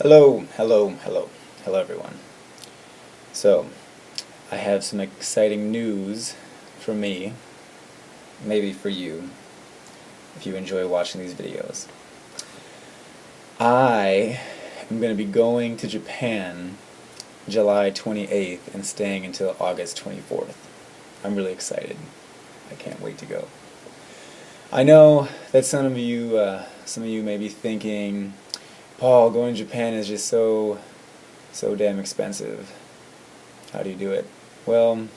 Hello everyone. So, I have some exciting news for me, maybe for you, if you enjoy watching these videos. I am going to be going to Japan July 28th and staying until August 24th. I'm really excited. I can't wait to go. I know that some of you may be thinking, Paul, going to Japan is just so damn expensive. How do you do it? Well,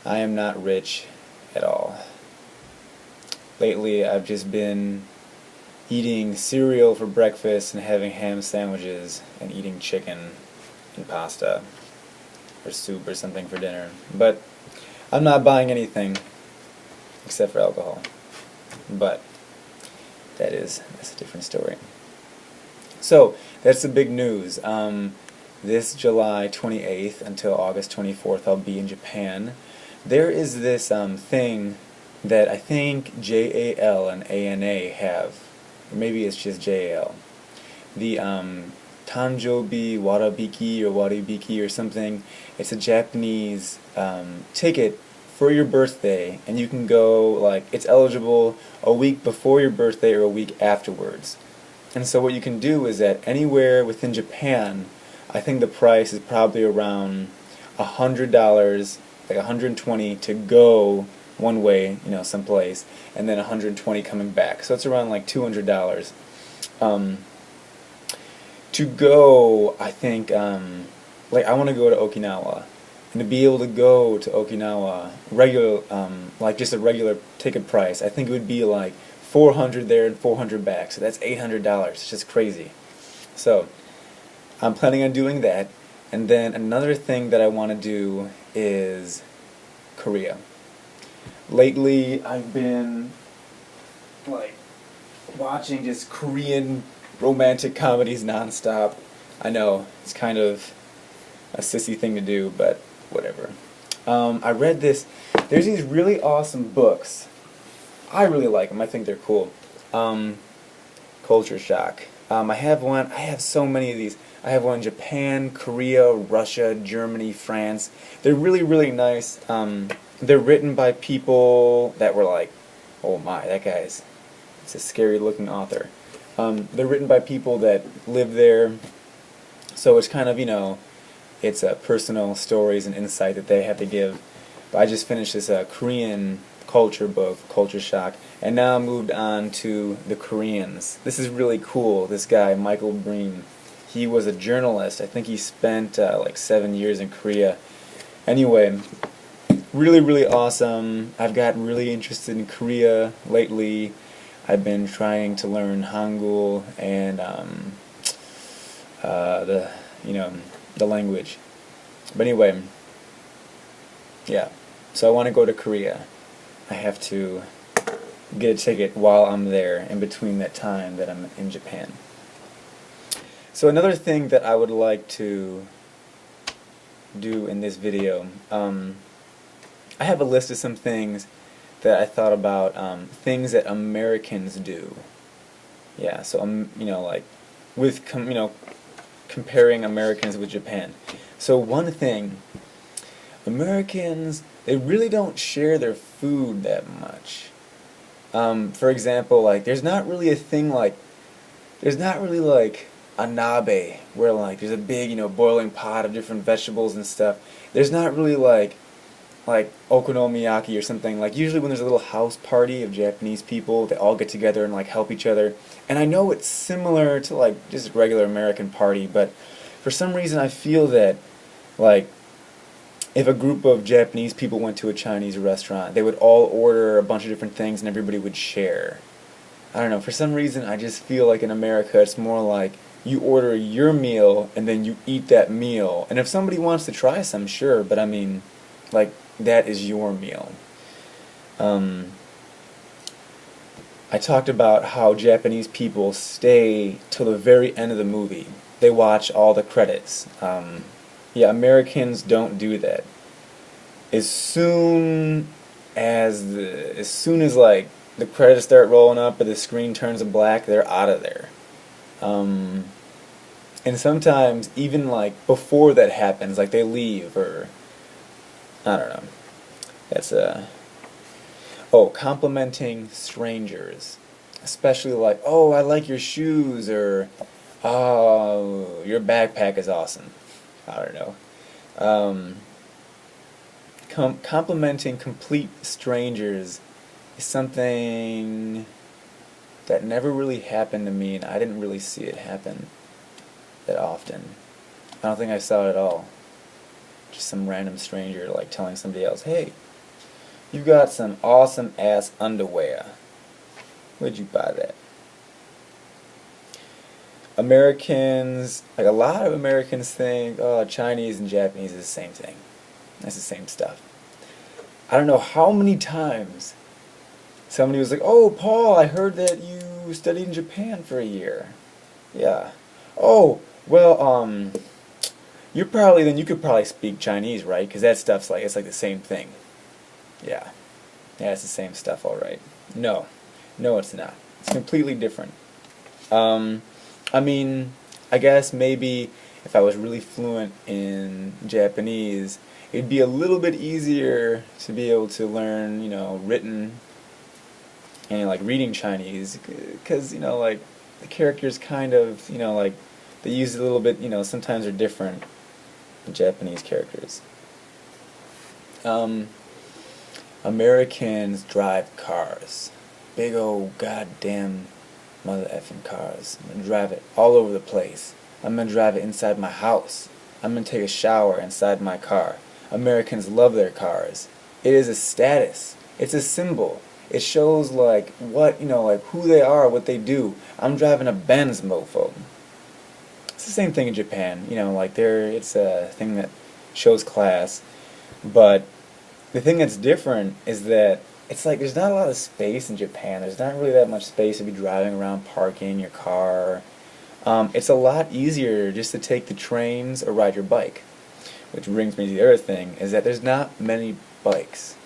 I am not rich at all. Lately, I've just been eating cereal for breakfast and having ham sandwiches and eating chicken and pasta or soup or something for dinner. But I'm not buying anything except for alcohol. But that's a different story. So, that's the big news. This July 28th until August 24th, I'll be in Japan. There is this thing that I think JAL and ANA have, or maybe it's just JAL. The Tanjobi Warabiki or Waribiki or something. It's a Japanese ticket for your birthday, and you can go, like, it's eligible a week before your birthday or a week afterwards. And so what you can do is that anywhere within Japan, I think the price is probably around $100, like $120 to go one way, someplace, and then $120 coming back. So it's around like $200. To go, I think, like I want to go to Okinawa, and to be able to go to Okinawa regular, like just a regular ticket price, I think it would be like $400 there and $400 back, so that's $800. It's just crazy. So I'm planning on doing that, and then another thing that I want to do is Korea. Lately, I've been like watching just Korean romantic comedies nonstop. I know it's kind of a sissy thing to do, but whatever. I read this. There's these really awesome books. I really like them. I think they're cool. Culture Shock. I have one. I have so many of these. I have one in Japan, Korea, Russia, Germany, France. They're really, really nice. They're written by people that were like, oh my, it's a scary looking author. They're written by people that live there. So it's kind of, it's personal stories and insight that they have to give. But I just finished this Korean culture book, Culture Shock, and now I moved on to the Koreans. This is really cool. This guy, Michael Breen, he was a journalist. I think he spent like 7 years in Korea. Anyway, really, really awesome. I've gotten really interested in Korea lately. I've been trying to learn Hangul and the language. But anyway, yeah. So I want to go to Korea. I have to get a ticket while I'm there in between that time that I'm in Japan. So another thing that I would like to do in this video, I have a list of some things that I thought about, things that Americans do. Yeah, so like with comparing Americans with Japan. So one thing, Americans, they really don't share their food that much. For example, like there's not really a thing like, there's not really like a nabe where like there's a big boiling pot of different vegetables and stuff. There's not really like okonomiyaki or something. Like usually when there's a little house party of Japanese people, they all get together and like help each other. And I know it's similar to like just a regular American party, but for some reason I feel that like if a group of Japanese people went to a Chinese restaurant, they would all order a bunch of different things and everybody would share. I don't know, for some reason I just feel like in America it's more like you order your meal and then you eat that meal. And if somebody wants to try some, sure, but I mean, like, that is your meal. I talked about how Japanese people stay till the very end of the movie. They watch all the credits. Yeah, Americans don't do that. As soon as like the credits start rolling up and the screen turns black, they're out of there. And sometimes even like before that happens, like they leave or I don't know. That's complimenting strangers, especially like, oh, I like your shoes, or oh, your backpack is awesome. I don't know. Um, complimenting complete strangers is something that never really happened to me, and I didn't really see it happen that often. I don't think I saw it at all. Just some random stranger like telling somebody else, "Hey, you got some awesome ass underwear. Where'd you buy that?" Americans, like a lot of Americans think, oh, Chinese and Japanese is the same thing. That's the same stuff. I don't know how many times somebody was like, "Oh, Paul, I heard that you studied in Japan for a year." Yeah. "Oh, well, you could probably speak Chinese, right? Because that stuff's like, it's like the same thing." Yeah. Yeah, it's the same stuff, all right. No. No, it's not. It's completely different. Um, I mean, I guess maybe if I was really fluent in Japanese, it'd be a little bit easier to be able to learn, written and like reading Chinese, because like the characters kind of, like they use it a little bit, sometimes are different than Japanese characters. Um, Americans drive cars, big old goddamn mother effing cars. I'm gonna drive it all over the place. I'm gonna drive it inside my house. I'm gonna take a shower inside my car. Americans love their cars. It is a status. It's a symbol. It shows like what, like who they are, what they do. I'm driving a Benz, mofo. It's the same thing in Japan. Like it's a thing that shows class. But the thing that's different is that it's like there's not a lot of space in Japan. There's not really that much space to be driving around, parking your car. It's a lot easier just to take the trains or ride your bike. Which brings me to the other thing, is that there's not many bikes.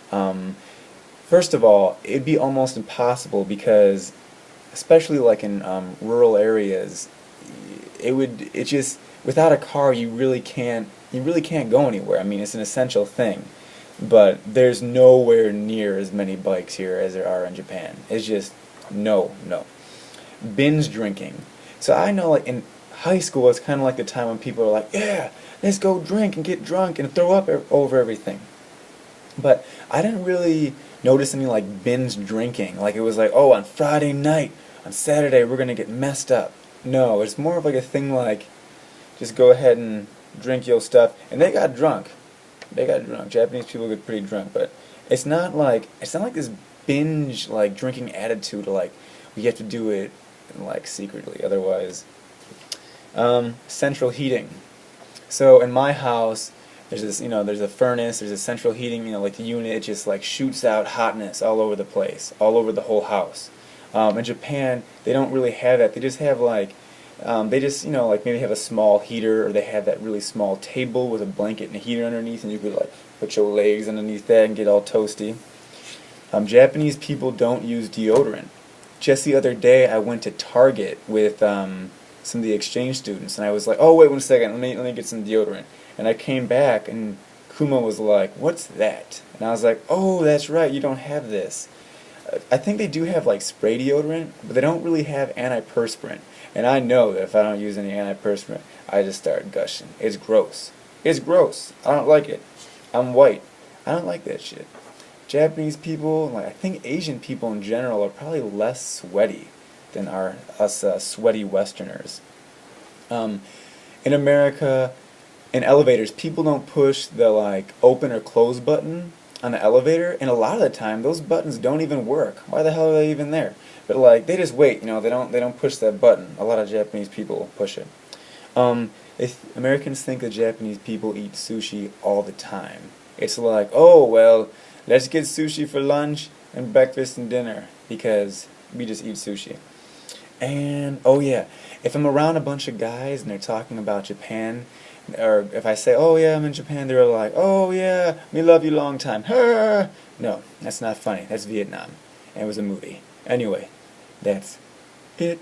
First of all, it'd be almost impossible because, especially like in rural areas, it just, without a car you really can't go anywhere. I mean, it's an essential thing. But there's nowhere near as many bikes here as there are in Japan. It's just, no. Binge drinking. So I know like in high school it's kind of like the time when people are like, yeah, let's go drink and get drunk and throw up over everything. But I didn't really notice any like binge drinking. Like it was like, oh, on Friday night, on Saturday we're gonna get messed up. No, it's more of like a thing like, just go ahead and drink your stuff. And they got drunk. Japanese people get pretty drunk, but it's not like this binge like drinking attitude. Like we have to do it like secretly, otherwise. Central heating. So in my house, there's this, there's a furnace, there's a central heating, like the unit, it just like shoots out hotness all over the place, all over the whole house. In Japan, they don't really have that. They just have like they just, like maybe have a small heater, or they have that really small table with a blanket and a heater underneath, and you could like put your legs underneath that and get all toasty. Japanese people don't use deodorant. Just the other day, I went to Target with some of the exchange students, and I was like, oh, wait 1 second, let me get some deodorant. And I came back, and Kuma was like, what's that? And I was like, oh, that's right, you don't have this. I think they do have like spray deodorant, but they don't really have antiperspirant. And I know that if I don't use any antiperspirant, I just start gushing. It's gross. It's gross. I don't like it. I'm white. I don't like that shit. Japanese people, like I think Asian people in general, are probably less sweaty than us sweaty Westerners. In America, in elevators, people don't push the like open or close button on the elevator, and a lot of the time those buttons don't even work. Why the hell are they even there? But like they just wait, they don't push that button. A lot of Japanese people push it. Americans think that Japanese people eat sushi all the time. It's like, oh well, let's get sushi for lunch and breakfast and dinner because we just eat sushi. And oh yeah, if I'm around a bunch of guys and they're talking about Japan, or if I say, oh yeah, I'm in Japan, they're like, oh yeah, we love you long time. No, that's not funny. That's Vietnam. And it was a movie. Anyway, that's it.